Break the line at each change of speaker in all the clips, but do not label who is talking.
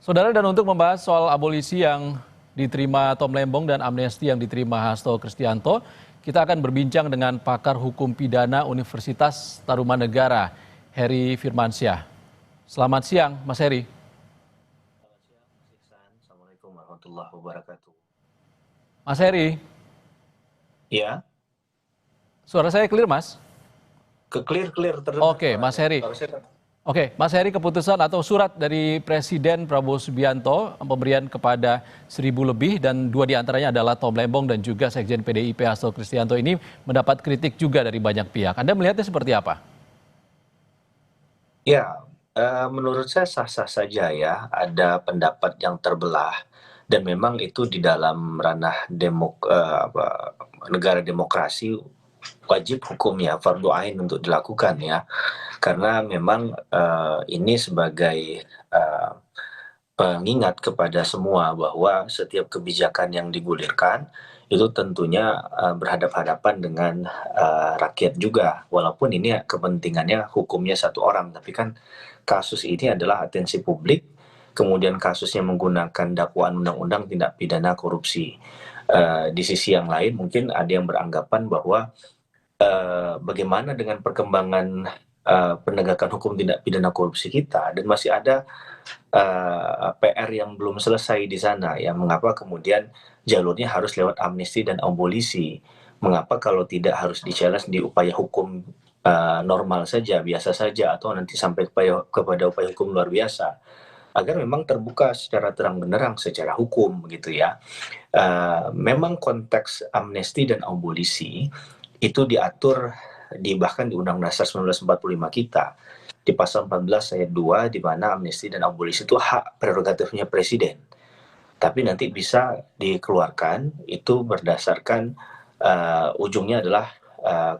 Saudara, dan untuk membahas soal abolisi yang diterima Tom Lembong dan amnesti yang diterima Hasto Kristianto, kita akan berbincang dengan pakar hukum pidana Universitas Tarumanegara, Heri Firmansyah. Selamat siang, Mas Heri.
Selamat siang, Mas Iksan. Assalamualaikum warahmatullahi wabarakatuh.
Mas Heri,
Ya,
suara saya clear, Mas?
clear terdengar
Oke, Mas
suaranya.
Heri. Oke, Mas Heri, keputusan atau surat dari Presiden Prabowo Subianto pemberian kepada 1.000 lebih dan dua diantaranya adalah Tom Lembong dan juga Sekjen PDIP Hasto Kristianto ini mendapat kritik juga dari banyak pihak. Anda melihatnya seperti apa?
Ya, menurut saya sah-sah saja ya, ada pendapat yang terbelah dan memang itu di dalam ranah negara demokrasi wajib hukumnya, fardhu ain untuk dilakukan ya. Karena memang, ini sebagai, pengingat kepada semua bahwa setiap kebijakan yang digulirkan itu tentunya, berhadapan-hadapan dengan, rakyat juga. Walaupun ini kepentingannya hukumnya satu orang, tapi kan kasus ini adalah atensi publik, kemudian kasusnya menggunakan dakwaan undang-undang tindak pidana korupsi. Di sisi yang lain mungkin ada yang beranggapan bahwa bagaimana dengan perkembangan, penegakan hukum tindak pidana korupsi kita dan masih ada, PR yang belum selesai di sana ya, mengapa kemudian jalurnya harus lewat amnesti dan abolisi. Mengapa kalau tidak harus di-challenge di upaya hukum, normal saja, biasa saja, atau nanti sampai kepada upaya hukum luar biasa. Agar memang terbuka secara terang benderang secara hukum begitu ya. Memang konteks amnesti dan abolisi itu diatur bahkan di Undang Dasar 1945 kita, di pasal 14 ayat 2 di mana amnesti dan abolisi itu hak prerogatifnya presiden. Tapi nanti bisa dikeluarkan itu berdasarkan ujungnya adalah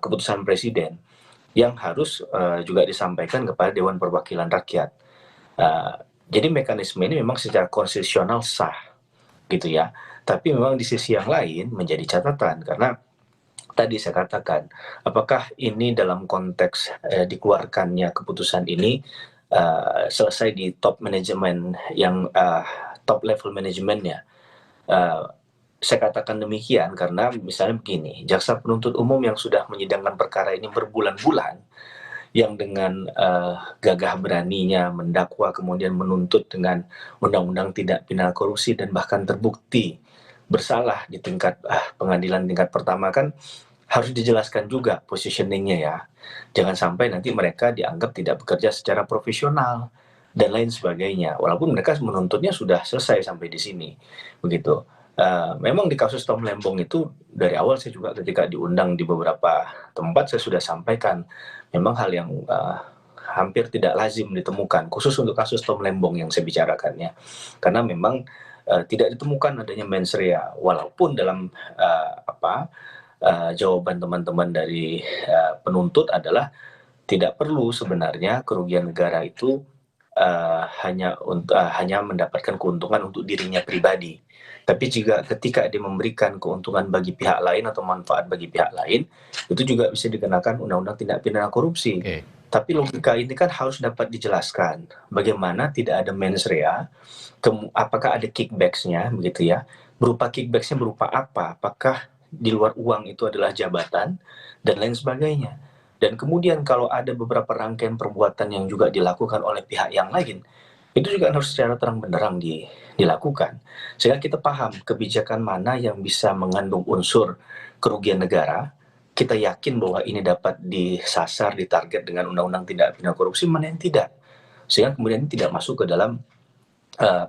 keputusan presiden yang harus juga disampaikan kepada Dewan Perwakilan Rakyat. Uh, jadi mekanisme ini memang secara konstitusional sah gitu ya. Tapi memang di sisi yang lain menjadi catatan karena tadi saya katakan, apakah ini dalam konteks dikeluarkannya keputusan ini selesai di top manajemen yang top level manajemennya. Uh, saya katakan demikian karena misalnya begini, jaksa penuntut umum yang sudah menyidangkan perkara ini berbulan-bulan, yang dengan gagah beraninya mendakwa kemudian menuntut dengan undang-undang tidak pidana korupsi dan bahkan terbukti bersalah di tingkat pengadilan tingkat pertama kan harus dijelaskan juga positioningnya ya. Jangan sampai nanti mereka dianggap tidak bekerja secara profesional dan lain sebagainya. Walaupun mereka menuntutnya sudah selesai sampai di sini, begitu. Memang di kasus Tom Lembong itu dari awal saya juga ketika diundang di beberapa tempat saya sudah sampaikan memang hal yang hampir tidak lazim ditemukan khusus untuk kasus Tom Lembong yang saya bicarakannya karena memang tidak ditemukan adanya mens rea walaupun dalam jawaban teman-teman dari penuntut adalah tidak perlu sebenarnya kerugian negara itu hanya mendapatkan keuntungan untuk dirinya pribadi. Tapi juga ketika dia memberikan keuntungan bagi pihak lain atau manfaat bagi pihak lain, itu juga bisa dikenakan undang-undang tindak pidana korupsi.
Oke.
Tapi logika ini kan harus dapat dijelaskan. Bagaimana tidak ada mens rea, apakah ada kickbacks-nya begitu ya. Berupa kickbacks-nya berupa apa? Apakah di luar uang itu adalah jabatan dan lain sebagainya. Dan kemudian kalau ada beberapa rangkaian perbuatan yang juga dilakukan oleh pihak yang lain, itu juga harus secara terang benderang dilakukan. Sehingga kita paham kebijakan mana yang bisa mengandung unsur kerugian negara, kita yakin bahwa ini dapat disasar, ditarget dengan undang-undang tindak pidana korupsi, mana yang tidak. Sehingga kemudian ini tidak masuk ke dalam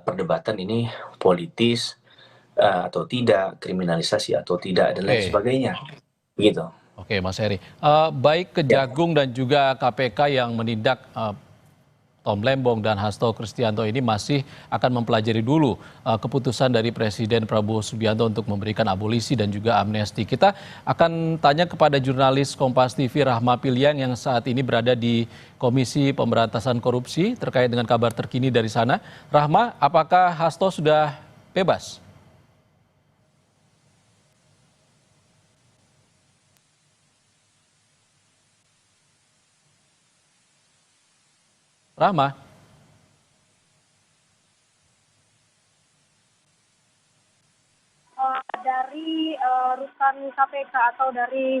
perdebatan ini politis atau tidak, kriminalisasi atau tidak, dan lain
Oke.
sebagainya. Begitu.
Oke, Mas Heri. Baik
Ya.
Kejagung dan juga KPK yang menindak Tom Lembong dan Hasto Kristianto ini masih akan mempelajari dulu keputusan dari Presiden Prabowo Subianto untuk memberikan abolisi dan juga amnesti. Kita akan tanya kepada jurnalis Kompas TV Rahma Piliang yang saat ini berada di Komisi Pemberantasan Korupsi terkait dengan kabar terkini dari sana. Rahma, apakah Hasto sudah bebas? Rahma?
dari rutan KPK atau dari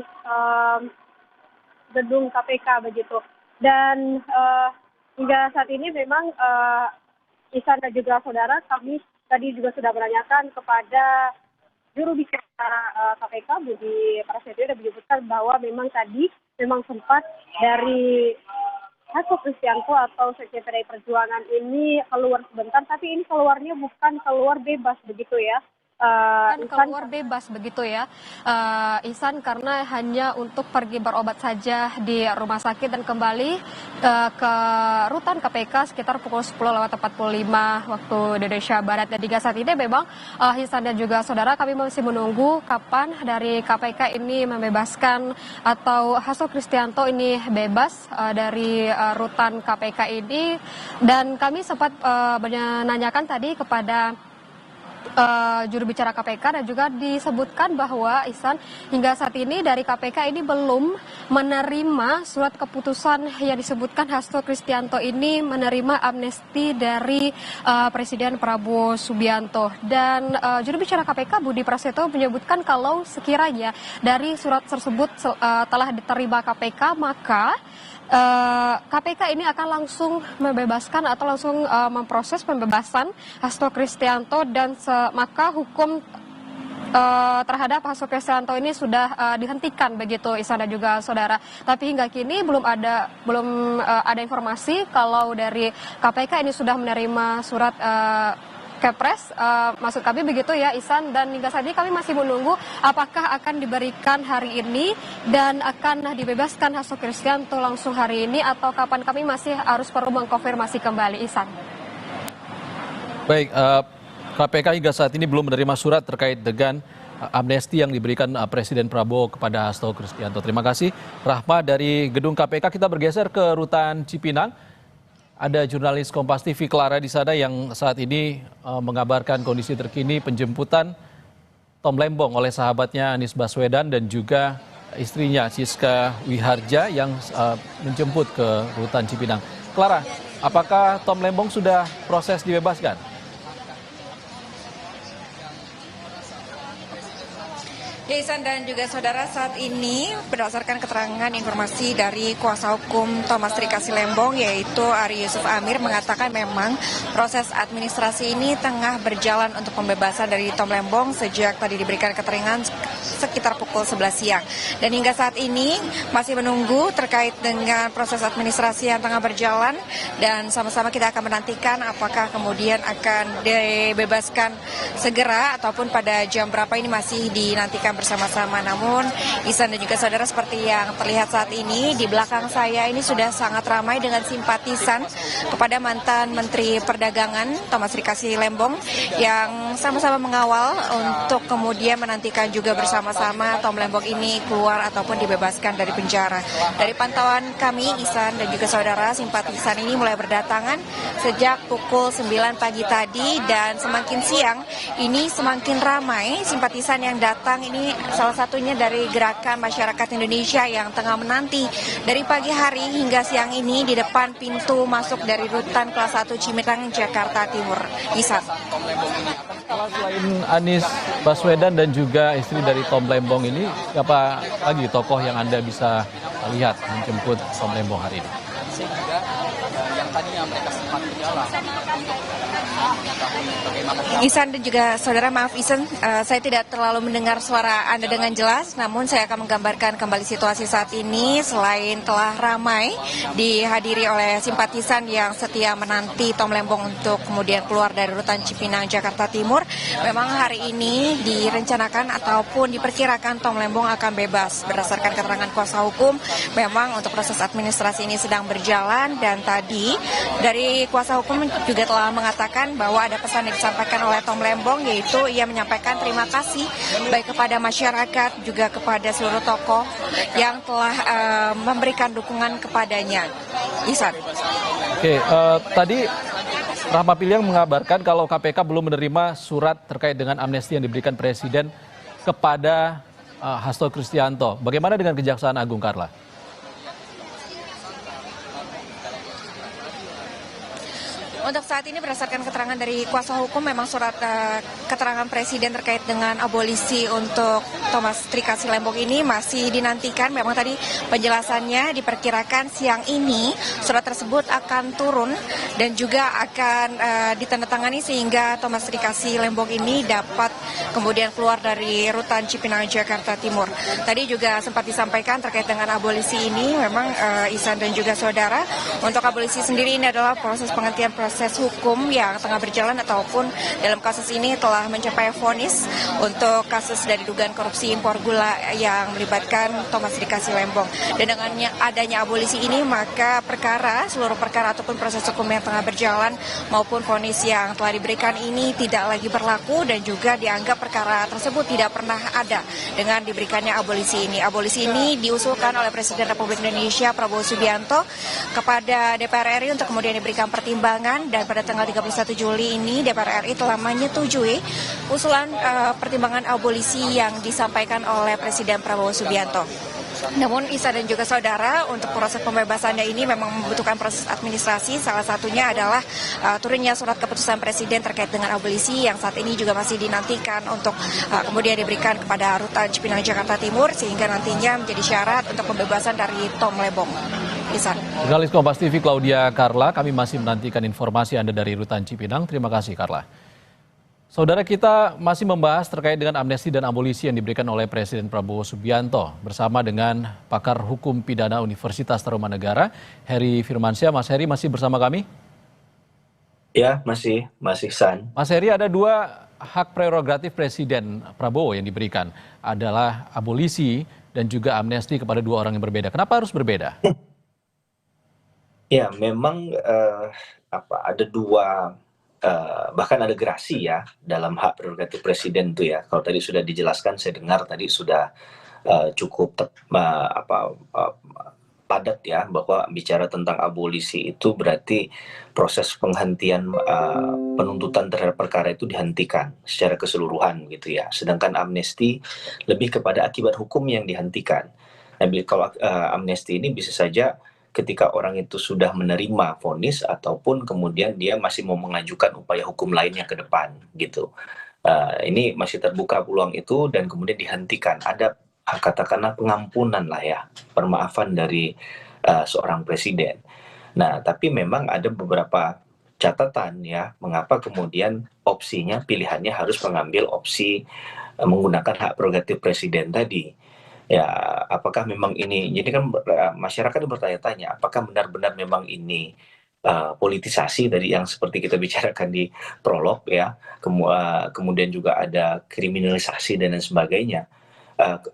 gedung KPK begitu. Dan hingga saat ini memang Ihsan dan juga saudara, kami tadi juga sudah menanyakan kepada juru bicara KPK Budi Prasetyo dan menyebutkan bahwa memang tadi sempat dari Hasto Kristianto atau Sekjen PDI Perjuangan ini keluar sebentar, tapi ini keluarnya bukan keluar bebas begitu ya.
Keluar bebas begitu ya, Ihsan, karena hanya untuk pergi berobat saja di rumah sakit dan kembali ke rutan KPK sekitar pukul 10:45 waktu Indonesia Barat. Dan hingga saat ini memang Ihsan dan juga saudara, kami masih menunggu kapan dari KPK ini membebaskan atau Hasto Kristianto ini bebas dari rutan KPK ini. Dan kami sempat menanyakan tadi kepada juru bicara KPK dan juga disebutkan bahwa Ihsan hingga saat ini dari KPK ini belum menerima surat keputusan yang disebutkan Hasto Kristianto ini menerima amnesti dari Presiden Prabowo Subianto. Dan juru bicara KPK Budi Prasetyo menyebutkan kalau sekiranya dari surat tersebut telah diterima KPK, maka KPK ini akan langsung membebaskan atau langsung memproses pembebasan Hasto Kristianto, dan maka hukum terhadap Hasto Kristianto ini sudah dihentikan begitu, Ihsan dan juga saudara. Tapi hingga kini belum ada informasi kalau dari KPK ini sudah menerima surat Kepres, maksud kami begitu ya, Ihsan. Dan hingga saat ini kami masih menunggu apakah akan diberikan hari ini dan akan dibebaskan Hasto Kristianto langsung hari ini atau kapan, kami masih harus perlu mengkonfirmasi kembali, Ihsan.
Baik, KPK hingga saat ini belum menerima surat terkait dengan amnesti yang diberikan Presiden Prabowo kepada Hasto Kristianto. Terima kasih, Rahma dari gedung KPK. Kita bergeser ke rutan Cipinang. Ada jurnalis Kompas TV Clara di sana yang saat ini mengabarkan kondisi terkini penjemputan Tom Lembong oleh sahabatnya Anies Baswedan dan juga istrinya Siska Wiharja yang menjemput ke rutan Cipinang. Clara, apakah Tom Lembong sudah proses dibebaskan?
Ihsan dan juga saudara, saat ini berdasarkan keterangan informasi dari kuasa hukum Thomas Trikasi Lembong yaitu Ari Yusuf Amir mengatakan memang proses administrasi ini tengah berjalan untuk pembebasan dari Tom Lembong sejak tadi diberikan keterangan sekitar pukul 11 siang. Dan hingga saat ini masih menunggu terkait dengan proses administrasi yang tengah berjalan, dan sama-sama kita akan menantikan apakah kemudian akan dibebaskan segera ataupun pada jam berapa, ini masih dinantikan bersama-sama. Namun Ihsan dan juga saudara, seperti yang terlihat saat ini di belakang saya ini sudah sangat ramai dengan simpatisan kepada mantan Menteri Perdagangan Thomas Trikasi Lembong yang sama-sama mengawal untuk kemudian menantikan juga bersama-sama Tom Lembong ini keluar ataupun dibebaskan dari penjara. Dari pantauan kami, Ihsan dan juga saudara, simpatisan ini mulai berdatangan sejak pukul 9 pagi tadi, dan semakin siang ini semakin ramai simpatisan yang datang. Ini salah satunya dari Gerakan Masyarakat Indonesia yang tengah menanti dari pagi hari hingga siang ini di depan pintu masuk dari rutan kelas 1 Cipinang, Jakarta Timur. Ihsan.
Selain Anies Baswedan dan juga istri dari Tom Lembong ini, siapa lagi tokoh yang Anda bisa lihat menjemput Tom Lembong hari ini?
Yang tadinya mereka sempat berjalan.
Ihsan dan juga saudara, maaf Ihsan, saya tidak terlalu mendengar suara Anda dengan jelas, namun saya akan menggambarkan kembali situasi saat ini. Selain telah ramai dihadiri oleh simpatisan yang setia menanti Tom Lembong untuk kemudian keluar dari rutan Cipinang, Jakarta Timur, memang hari ini direncanakan ataupun diperkirakan Tom Lembong akan bebas. Berdasarkan keterangan kuasa hukum, memang untuk proses administrasi ini sedang berjalan, dan tadi dari kuasa hukum juga telah mengatakan bahwa ada pesan yang disampaikan oleh Tom Lembong, yaitu ia menyampaikan terima kasih baik kepada masyarakat juga kepada seluruh tokoh yang telah memberikan dukungan kepadanya. Ihsan.
Oke, tadi Rahma Piliang mengabarkan kalau KPK belum menerima surat terkait dengan amnesti yang diberikan Presiden kepada Hasto Kristianto. Bagaimana dengan Kejaksaan Agung, Carla?
Untuk saat ini berdasarkan keterangan dari kuasa hukum memang surat keterangan Presiden terkait dengan abolisi untuk Thomas Trikasi Lembong ini masih dinantikan. Memang tadi penjelasannya diperkirakan siang ini surat tersebut akan turun dan juga akan ditandatangani sehingga Thomas Trikasi Lembong ini dapat kemudian keluar dari rutan Cipinang, Jakarta Timur. Tadi juga sempat disampaikan terkait dengan abolisi ini memang Ihsan dan juga saudara, untuk abolisi sendiri ini adalah proses penghentian proses hukum yang tengah berjalan ataupun dalam kasus ini telah mencapai vonis untuk kasus dari dugaan korupsi impor gula yang melibatkan Thomas Trikasi Lembong. Dan dengan adanya abolisi ini maka seluruh perkara ataupun proses hukum yang tengah berjalan maupun vonis yang telah diberikan ini tidak lagi berlaku dan juga dianggap perkara tersebut tidak pernah ada dengan diberikannya abolisi ini. Abolisi ini diusulkan oleh Presiden Republik Indonesia Prabowo Subianto kepada DPR RI untuk kemudian diberikan pertimbangan, dan pada tanggal 31 Juli ini DPR RI telah menyetujui usulan pertimbangan abolisi yang disampaikan oleh Presiden Prabowo Subianto. Namun Ihsan dan juga saudara, untuk proses pembebasannya ini memang membutuhkan proses administrasi. Salah satunya adalah turunnya surat keputusan Presiden terkait dengan abolisi yang saat ini juga masih dinantikan untuk kemudian diberikan kepada rutan Cipinang, Jakarta Timur, sehingga nantinya menjadi syarat untuk pembebasan dari Tom Lembong. Ihsan.
Jurnalis Kompas TV Claudia Carla, kami masih menantikan informasi Anda dari rutan Cipinang. Terima kasih Carla. Saudara, kita masih membahas terkait dengan amnesti dan abolisi yang diberikan oleh Presiden Prabowo Subianto bersama dengan pakar hukum pidana Universitas Tarumanegara, Heri Firmansyah. Mas Heri masih bersama kami?
Ya, masih San.
Mas Heri, ada dua hak prerogatif Presiden Prabowo yang diberikan, adalah abolisi dan juga amnesti kepada dua orang yang berbeda. Kenapa harus berbeda?
Ya, memang ada dua, bahkan ada gerasi ya dalam hak prerogatif presiden itu ya. Kalau tadi sudah dijelaskan, saya dengar tadi sudah cukup padat ya, bahwa bicara tentang abolisi itu berarti proses penghentian penuntutan terhadap perkara itu dihentikan secara keseluruhan gitu ya. Sedangkan amnesti lebih kepada akibat hukum yang dihentikan. Nah, kalau amnesti ini bisa saja ketika orang itu sudah menerima vonis ataupun kemudian dia masih mau mengajukan upaya hukum lainnya ke depan gitu. Ini masih terbuka peluang itu dan kemudian dihentikan. Ada katakanlah pengampunan lah ya, permaafan dari seorang presiden. Nah, tapi memang ada beberapa catatan ya, mengapa kemudian opsinya, pilihannya harus mengambil opsi menggunakan hak prerogatif presiden tadi. Ya, apakah memang ini, jadi kan masyarakat bertanya-tanya, apakah benar-benar memang ini politisasi dari yang seperti kita bicarakan di prolog ya, kemudian juga ada kriminalisasi dan lain sebagainya,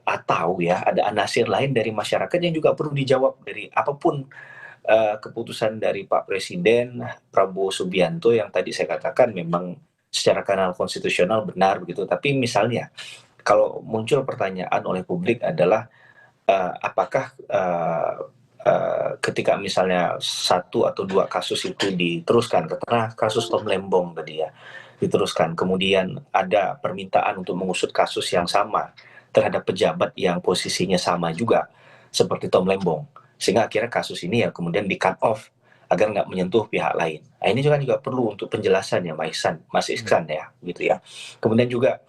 atau ya ada anasir lain dari masyarakat yang juga perlu dijawab dari apapun keputusan dari Pak Presiden Prabowo Subianto yang tadi saya katakan memang secara kanal konstitusional benar begitu, tapi misalnya kalau muncul pertanyaan oleh publik adalah apakah ketika misalnya satu atau dua kasus itu diteruskan, karena kasus Tom Lembong tadi ya diteruskan, kemudian ada permintaan untuk mengusut kasus yang sama terhadap pejabat yang posisinya sama juga seperti Tom Lembong, sehingga akhirnya kasus ini ya kemudian di cut off agar nggak menyentuh pihak lain. Nah, ini juga perlu untuk penjelasan ya Mas Ihsan ya gitu ya. Kemudian juga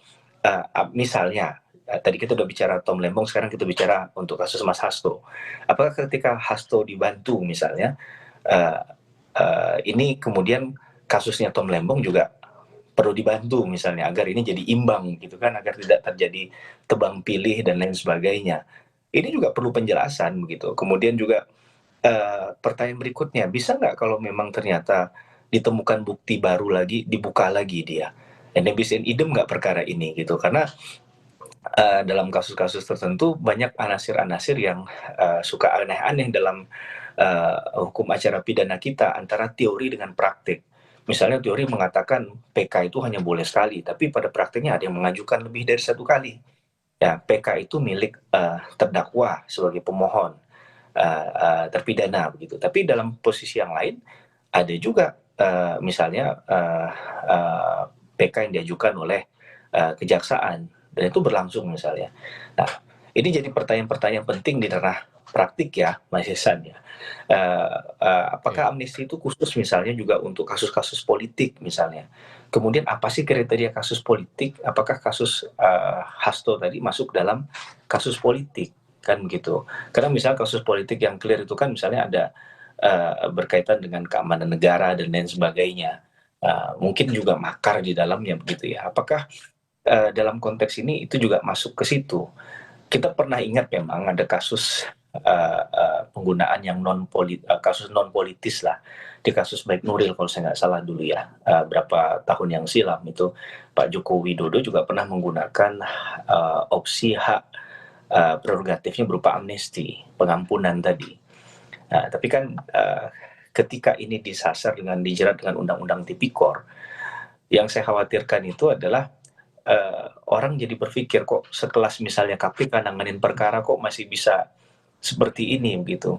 misalnya tadi kita udah bicara Tom Lembong, sekarang kita bicara untuk kasus Mas Hasto. Apakah ketika Hasto dibantu misalnya, ini kemudian kasusnya Tom Lembong juga perlu dibantu misalnya agar ini jadi imbang gitu kan, agar tidak terjadi tebang pilih dan lain sebagainya. Ini juga perlu penjelasan begitu. Kemudian juga pertanyaan berikutnya, bisa nggak kalau memang ternyata ditemukan bukti baru lagi, dibuka lagi dia, dan bisa idem nggak perkara ini gitu, karena dalam kasus-kasus tertentu banyak anasir-anasir yang suka aneh-aneh dalam hukum acara pidana kita antara teori dengan praktik. Misalnya teori mengatakan PK itu hanya boleh sekali, tapi pada praktiknya ada yang mengajukan lebih dari satu kali. Ya, PK itu milik terdakwa sebagai pemohon, terpidana begitu. Tapi dalam posisi yang lain ada juga misalnya PK yang diajukan oleh kejaksaan dan itu berlangsung misalnya. Nah, ini jadi pertanyaan-pertanyaan penting di ranah praktik ya, Mas Ihsan ya.
Oke.
Apakah amnesti itu khusus misalnya juga untuk kasus-kasus politik misalnya? Kemudian apa sih kriteria kasus politik? Apakah kasus Hasto tadi masuk dalam kasus politik? Kan begitu. Karena misalnya kasus politik yang clear itu kan misalnya ada berkaitan dengan keamanan negara dan lain sebagainya. Mungkin juga makar di dalamnya begitu ya. Apakah dalam konteks ini itu juga masuk ke situ? Kita pernah ingat memang ada kasus penggunaan yang kasus non politis lah, di kasus Baik Nuril kalau saya nggak salah dulu ya, berapa tahun yang silam itu Pak Joko Widodo juga pernah menggunakan opsi hak prerogatifnya berupa amnesti, pengampunan tadi. Nah, tapi kan ketika ini disasar dengan dijerat dengan Undang-Undang Tipikor, yang saya khawatirkan itu adalah orang jadi berpikir kok sekelas misalnya KPK nanganin perkara kok masih bisa seperti ini begitu.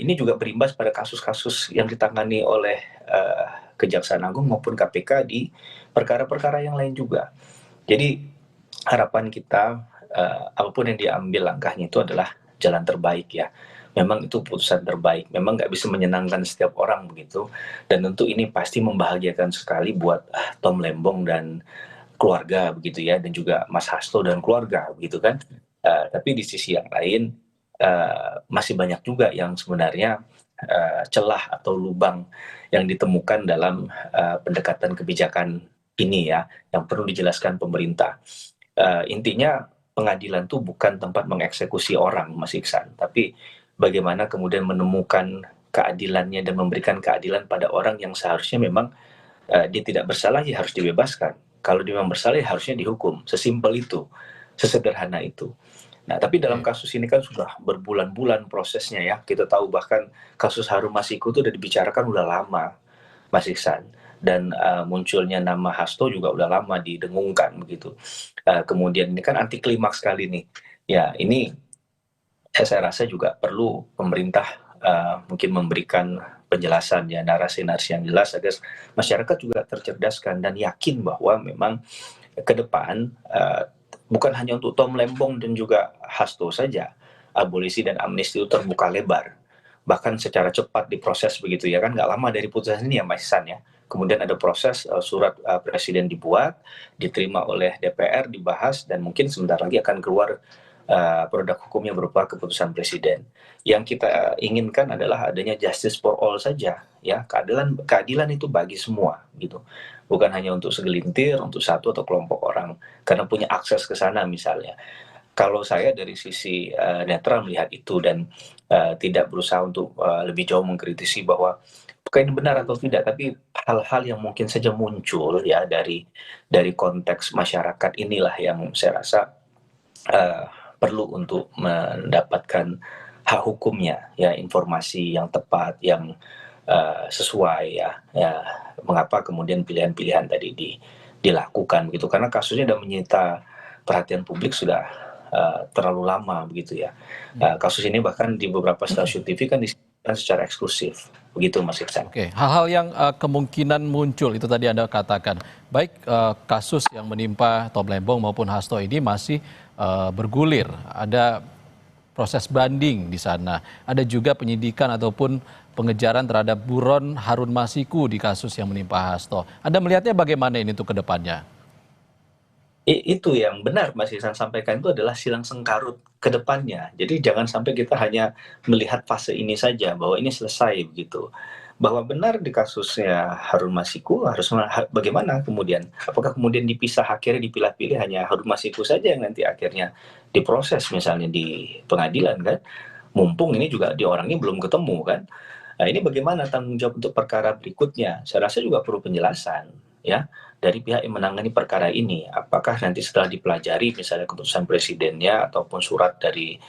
Ini juga berimbas pada kasus-kasus yang ditangani oleh Kejaksaan Agung maupun KPK di perkara-perkara yang lain juga. Jadi harapan kita apapun yang diambil langkahnya itu adalah jalan terbaik ya. Memang itu putusan terbaik. Memang nggak bisa menyenangkan setiap orang begitu. Dan tentu ini pasti membahagiakan sekali buat Tom Lembong dan keluarga begitu ya, dan juga Mas Hasto dan keluarga begitu kan. Tapi di sisi yang lain masih banyak juga yang sebenarnya celah atau lubang yang ditemukan dalam pendekatan kebijakan ini ya, yang perlu dijelaskan pemerintah. Intinya pengadilan itu bukan tempat mengeksekusi orang, Mas Iksan, tapi bagaimana kemudian menemukan keadilannya dan memberikan keadilan pada orang yang seharusnya memang dia tidak bersalah ya harus dibebaskan. Kalau dia memang bersalah ya harusnya dihukum. Sesimpel itu, sesederhana itu. Nah, tapi dalam kasus ini kan sudah berbulan-bulan prosesnya ya. Kita tahu bahkan kasus Harun Masiku itu udah dibicarakan udah lama, Mas Iksan. Dan munculnya nama Hasto juga udah lama didengungkan begitu. Kemudian ini kan anti klimaks kali nih. Ya, ini saya rasa juga perlu pemerintah mungkin memberikan penjelasan ya, narasi-narasi yang jelas agar masyarakat juga tercerdaskan dan yakin bahwa memang ke depan bukan hanya untuk Tom Lembong dan juga Hasto saja, abolisi dan amnesti itu terbuka lebar, bahkan secara cepat diproses begitu ya kan, nggak lama dari putusan ini ya Mas Ihsan ya. Kemudian ada proses surat presiden dibuat, diterima oleh DPR, dibahas, dan mungkin sebentar lagi akan keluar produk hukumnya berupa keputusan presiden. Yang kita inginkan adalah adanya justice for all saja, ya, keadilan itu bagi semua, gitu. Bukan hanya untuk segelintir, untuk satu atau kelompok orang, karena punya akses ke sana misalnya. Kalau saya dari sisi netral melihat itu dan tidak berusaha untuk lebih jauh mengkritisi bahwa apakah ini benar atau tidak, tapi hal-hal yang mungkin saja muncul ya dari konteks masyarakat inilah yang saya rasa perlu untuk mendapatkan hak hukumnya ya, informasi yang tepat, yang sesuai ya. Mengapa kemudian pilihan-pilihan tadi dilakukan gitu, karena kasusnya sudah menyita perhatian publik sudah terlalu lama begitu ya. Kasus ini bahkan di beberapa stasiun TV kan disiarkan secara eksklusif begitu Mas Iksan.
Oke, hal-hal yang kemungkinan muncul itu tadi Anda katakan, baik kasus yang menimpa Tom Lembong maupun Hasto ini masih bergulir, ada proses banding di sana, ada juga penyidikan ataupun pengejaran terhadap buron Harun Masiku di kasus yang menimpa Hasto. Anda melihatnya bagaimana ini untuk ke depannya?
Itu yang benar Mas Ihsan sampaikan, itu adalah silang sengkarut ke depannya. Jadi jangan sampai kita hanya melihat fase ini saja bahwa ini selesai begitu. Bahwa benar di kasusnya Harun Masiku harus bagaimana kemudian? Apakah kemudian dipisah akhirnya dipilah-pilih hanya Harun Masiku saja yang nanti akhirnya diproses misalnya di pengadilan kan? Mumpung ini juga di orangnya belum ketemu kan? Nah, ini bagaimana tanggung jawab untuk perkara berikutnya? Saya rasa juga perlu penjelasan ya dari pihak yang menangani perkara ini. Apakah nanti setelah dipelajari misalnya keputusan presidennya ataupun surat dari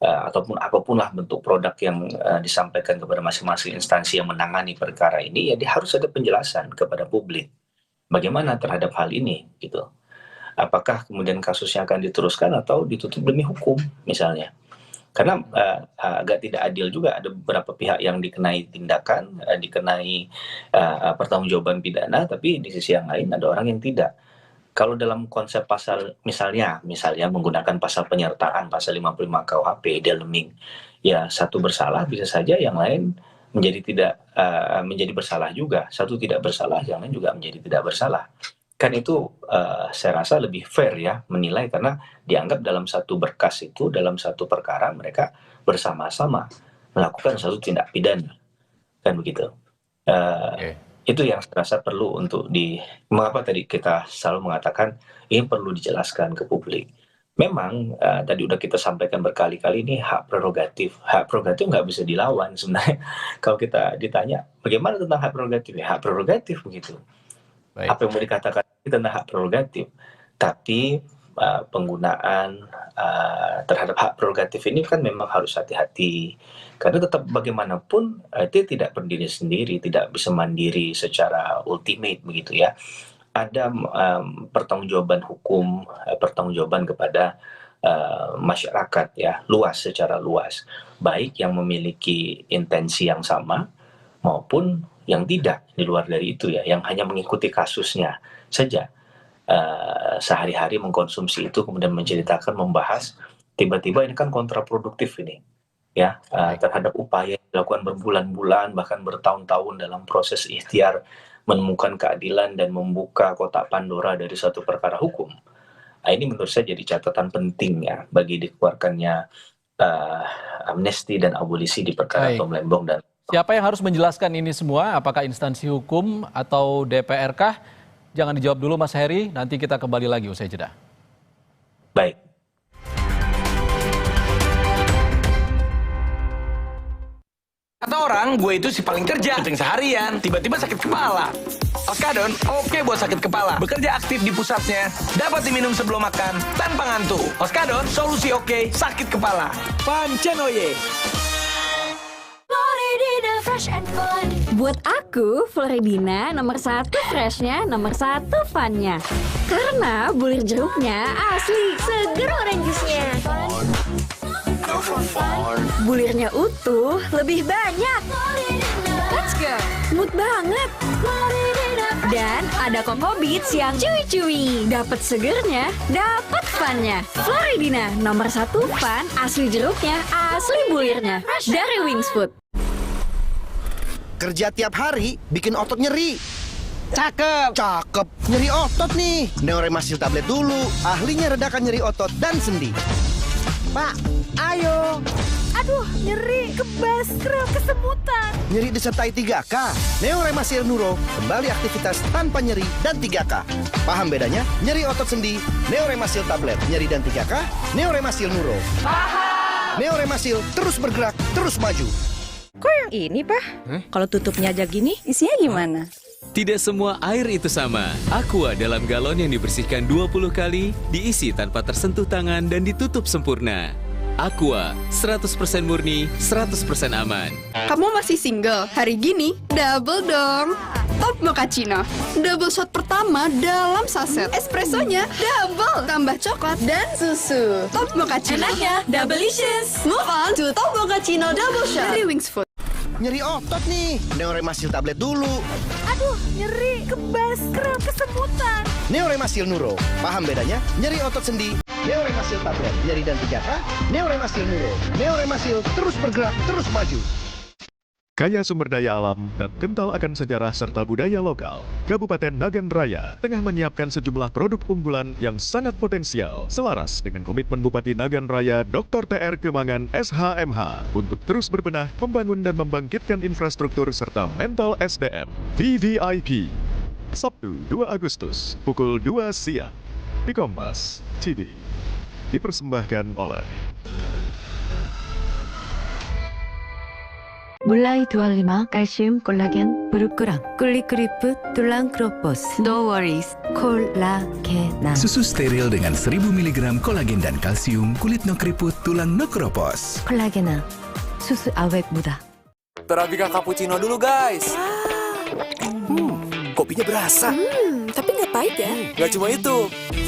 ataupun apapun lah bentuk produk yang disampaikan kepada masing-masing instansi yang menangani perkara ini, ya dia harus ada penjelasan kepada publik bagaimana terhadap hal ini gitu. Apakah kemudian kasusnya akan diteruskan atau ditutup demi hukum misalnya. Karena agak tidak adil juga, ada beberapa pihak yang dikenai tindakan, dikenai pertanggungjawaban pidana, tapi di sisi yang lain ada orang yang tidak. Kalau dalam konsep pasal misalnya menggunakan pasal penyertaan, pasal 55 KUHP, Delming, ya satu bersalah bisa saja yang lain menjadi bersalah juga. Satu tidak bersalah, yang lain juga menjadi tidak bersalah. Kan itu saya rasa lebih fair ya menilai, karena dianggap dalam satu berkas itu, dalam satu perkara mereka bersama-sama melakukan satu tindak pidana. Kan begitu. Itu yang saya rasa perlu untuk mengapa tadi kita selalu mengatakan ini perlu dijelaskan ke publik. Memang tadi udah kita sampaikan berkali-kali, ini hak prerogatif nggak bisa dilawan sebenarnya. Kalau kita ditanya bagaimana tentang hak prerogatif, ya hak prerogatif begitu.
Baik.
Apa yang mau dikatakan tentang hak prerogatif, tapi penggunaan terhadap hak prerogatif ini kan memang harus hati-hati, karena tetap bagaimanapun itu tidak berdiri sendiri, tidak bisa mandiri secara ultimate begitu ya. Ada pertanggungjawaban hukum, pertanggungjawaban kepada masyarakat ya, secara luas, baik yang memiliki intensi yang sama maupun yang tidak, di luar dari itu ya, yang hanya mengikuti kasusnya saja. Sehari-hari mengkonsumsi itu, kemudian menceritakan, membahas, tiba-tiba ini kan kontraproduktif ini ya, terhadap upaya yang dilakukan berbulan-bulan bahkan bertahun-tahun dalam proses ikhtiar menemukan keadilan dan membuka kotak Pandora dari suatu perkara hukum. Ini menurut saya jadi catatan penting ya bagi dikeluarkannya amnesti dan abolisi di perkara Tom Lembong. Dan
siapa yang harus menjelaskan ini semua? Apakah instansi hukum atau DPR kah? Jangan dijawab dulu Mas Heri, nanti kita kembali lagi usai jeda.
Baik.
Kata orang, gue itu si paling kerja, penting seharian, tiba-tiba sakit kepala. Oskadon, oke buat sakit kepala. Bekerja aktif di pusatnya, dapat diminum sebelum makan, tanpa ngantuk. Oskadon, solusi oke, sakit kepala. Pancenoye.
Floridina Fresh and Fun. Buat aku, Floridina nomor 1 freshnya, nomor 1 funnya. Karena bulir jeruknya asli, seger orange juice-nya. Bulirnya utuh, lebih banyak. Let's go. Smooth banget. Dan ada Coco Beats yang cuy-cuy. Dapat segernya, dapat funnya. Floridina nomor 1 fun, asli jeruknya, asli bulirnya. Dari Wings Food.
Kerja tiap hari, bikin otot nyeri. Cakep. Nyeri otot nih. Neoremasil tablet dulu. Ahlinya redakan nyeri otot dan sendi. Pak, ayo.
Aduh, nyeri, kebas, kram, kesemutan.
Nyeri disertai 3K. Neoremasil Nuro, kembali aktivitas tanpa nyeri dan 3K. Paham bedanya? Nyeri otot sendi, Neoremasil tablet. Nyeri dan 3K, Neoremasil Nuro. Paham. Neoremasil terus bergerak, terus maju.
Kok yang ini, Pak? Kalau tutupnya aja gini, isinya gimana?
Tidak semua air itu sama. Aqua dalam galon yang dibersihkan 20 kali, diisi tanpa tersentuh tangan dan ditutup sempurna. Aqua, 100% murni, 100% aman.
Kamu masih single? Hari gini, double dong. Top Mochaccino. Double shot pertama dalam saset. Espressonya double. Tambah coklat dan susu. Top Mochaccino. Enaknya, doubleicious. Move on to Top Mochaccino Double Shot dari Wings Food.
Nyeri otot nih, Neoremasil tablet dulu.
Aduh, nyeri, kebas, kram, kesemutan.
Neoremasil Nuro, paham bedanya? Nyeri otot sendi, Neoremasil tablet. Nyeri dan 3K, Neoremasil Nuro. Neoremasil terus bergerak, terus maju.
Kaya sumber daya alam dan kental akan sejarah serta budaya lokal, Kabupaten Nagan Raya tengah menyiapkan sejumlah produk unggulan yang sangat potensial selaras dengan komitmen Bupati Nagan Raya Dr. TR Kemangan SHMH untuk terus berbenah, membangun dan membangkitkan infrastruktur serta mental SDM. VVIP Sabtu 2 Agustus pukul 2 siang di Kompas TV. Dipersembahkan oleh
몰라이 두알리마 칼슘 콜라겐 브루크랑 꿀리크리프 툴랑 크로포스 No worries 콜라겐아
Susu steril dengan 1000 mg kolagen dan kalsium kulit no keriput tulang no kropos.
콜라겐아 susu awet muda.
Terabica cappuccino dulu guys. Kopinya berasa. Tapi nggak pahit ya?
Nggak cuma itu.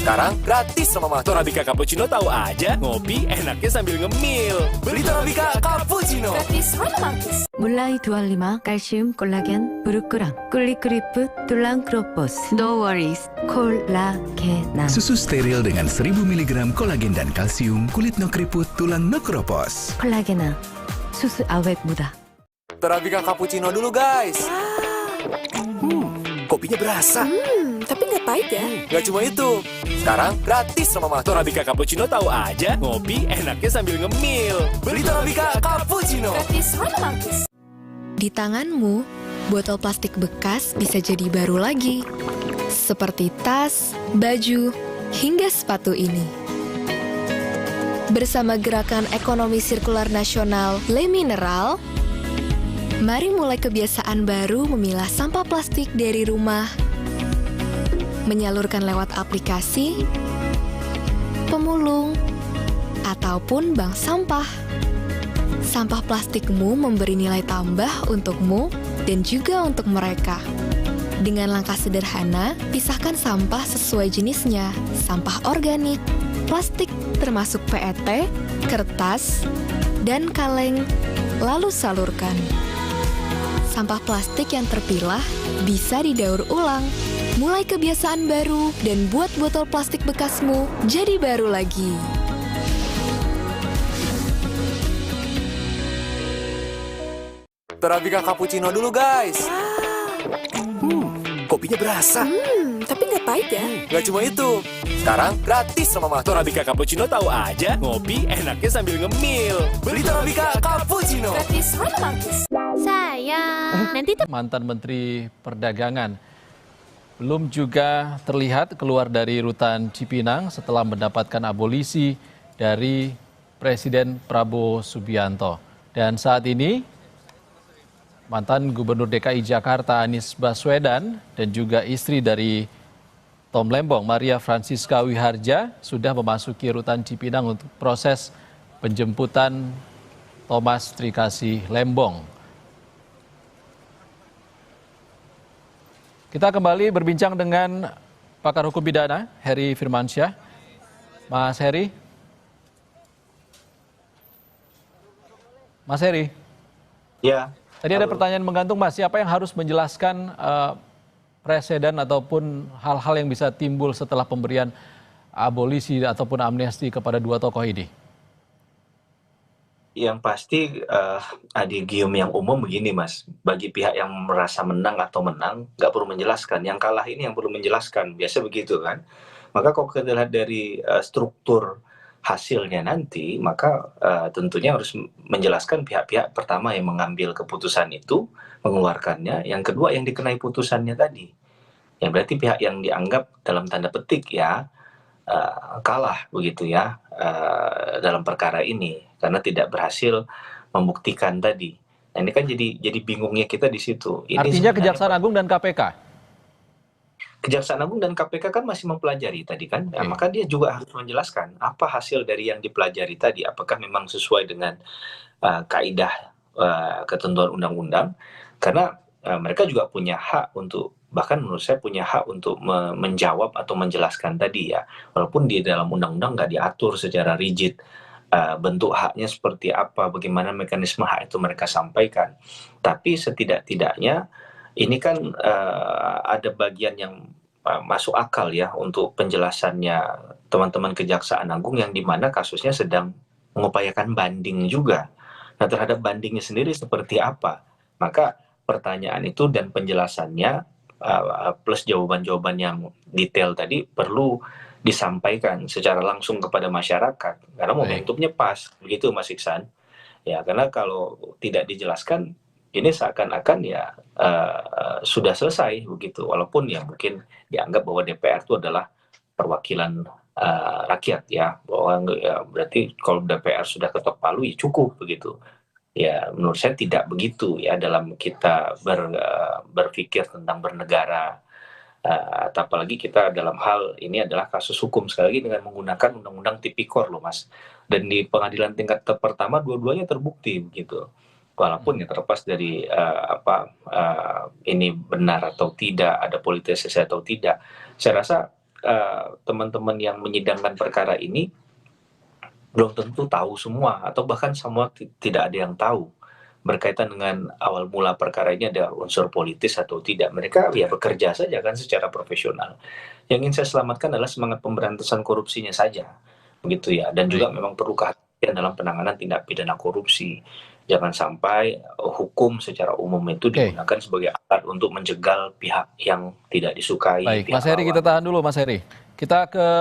Sekarang gratis sama Mama. Torabika Cappuccino tahu aja, ngopi enaknya sambil ngemil. Beli Torabika Cappuccino.
Gratis romantis.
몰라이 두알리마 칼슘 콜라겐 부르꾸랑 꿀리꾸리프 툴랑크로포스 No worries 콜라겐
Susu steril dengan 1000 mg kolagen dan kalsium, kulit no keriput, tulang no keropos.
콜라겐아 수수 아웹 무다
Torabika Cappuccino dulu guys. Kopinya berasa.
Tapi nggak pahit ya?
Nggak cuma itu. Sekarang gratis sama Mama. Torabika Cappuccino tahu aja, ngopi enaknya sambil ngemil. Beli Torabika Cappuccino.
Gratis romantis. Di tanganmu, botol plastik bekas bisa jadi baru lagi. Seperti tas, baju, hingga sepatu ini. Bersama Gerakan Ekonomi Sirkular Nasional Le Mineral, mari mulai kebiasaan baru memilah sampah plastik dari rumah, menyalurkan lewat aplikasi, pemulung, ataupun bank sampah. Sampah plastikmu memberi nilai tambah untukmu dan juga untuk mereka. Dengan langkah sederhana, pisahkan sampah sesuai jenisnya, sampah organik, plastik termasuk PET, kertas, dan kaleng, lalu salurkan. Sampah plastik yang terpilah bisa didaur ulang. Mulai kebiasaan baru dan buat botol plastik bekasmu jadi baru lagi.
Torabika Cappuccino dulu guys. Kopinya berasa.
Tapi nggak pahit ya?
Nggak cuma itu. Sekarang gratis sama Mama. Torabika Cappuccino tahu aja, ngopi enaknya sambil ngemil. Beli Torabika Cappuccino.
Gratis romantis.
Sayang, nanti tuh
Mantan Menteri Perdagangan belum juga terlihat keluar dari rutan Cipinang setelah mendapatkan abolisi dari Presiden Prabowo Subianto. Dan saat ini mantan Gubernur DKI Jakarta Anies Baswedan dan juga istri dari Tom Lembong, Maria Francisca Wiharja, sudah memasuki rutan Cipinang untuk proses penjemputan Thomas Trikasih Lembong. Kita kembali berbincang dengan pakar hukum pidana, Heri Firmansyah. Mas Heri. Mas Heri.
Ya.
Tadi ada pertanyaan menggantung, Mas. Siapa yang harus menjelaskan presiden ataupun hal-hal yang bisa timbul setelah pemberian abolisi ataupun amnesti kepada dua tokoh ini?
Yang pasti adigium yang umum begini Mas, bagi pihak yang merasa menang atau menang nggak perlu menjelaskan, yang kalah ini yang perlu menjelaskan, biasa begitu kan. Maka kalau kita lihat dari struktur hasilnya nanti, maka tentunya harus menjelaskan pihak-pihak pertama yang mengambil keputusan itu, mengeluarkannya, yang kedua yang dikenai putusannya tadi. Ya berarti pihak yang dianggap dalam tanda petik ya kalah begitu ya dalam perkara ini karena tidak berhasil membuktikan tadi. Nah, ini kan jadi bingungnya kita di situ. Ini
artinya Kejaksaan Agung dan KPK?
Kejaksaan Agung dan KPK kan masih mempelajari tadi kan, nah, maka dia juga harus menjelaskan apa hasil dari yang dipelajari tadi, apakah memang sesuai dengan kaidah ketentuan undang-undang, karena mereka juga punya hak untuk, bahkan menurut saya punya hak untuk menjawab atau menjelaskan tadi ya, walaupun di dalam undang-undang nggak diatur secara rigid bentuk haknya seperti apa, bagaimana mekanisme hak itu mereka sampaikan. Tapi setidak-tidaknya ini kan ada bagian yang masuk akal ya untuk penjelasannya teman-teman Kejaksaan Agung yang dimana kasusnya sedang mengupayakan banding juga. Nah terhadap bandingnya sendiri seperti apa? Maka pertanyaan itu dan penjelasannya plus jawaban-jawaban yang detail tadi perlu disampaikan secara langsung kepada masyarakat karena momentumnya pas begitu Mas Iksan ya, karena kalau tidak dijelaskan ini seakan-akan ya sudah selesai begitu, walaupun ya mungkin dianggap bahwa DPR itu adalah perwakilan rakyat ya, bahwa ya, berarti kalau DPR sudah ketok palu ya cukup begitu. Ya menurut saya tidak begitu ya dalam kita berpikir tentang bernegara. Apalagi kita dalam hal ini adalah kasus hukum, sekali lagi dengan menggunakan undang-undang tipikor loh Mas, dan di pengadilan tingkat pertama dua-duanya terbukti begitu Walaupun ya terlepas dari ini benar atau tidak, ada politisasi atau tidak, saya rasa teman-teman yang menyidangkan perkara ini belum tentu tahu semua, atau bahkan semua tidak ada yang tahu berkaitan dengan awal mula perkara ini ada unsur politis atau tidak. Mereka ya bekerja saja kan secara profesional. Yang ingin saya selamatkan adalah semangat pemberantasan korupsinya saja, begitu ya. Dan juga memang perlu kehati-hatian dalam penanganan tindak pidana korupsi. Jangan sampai hukum secara umum itu digunakan sebagai alat untuk menjegal pihak yang tidak disukai.
Baik, Mas Heri, kita tahan dulu Mas Heri. Kita ke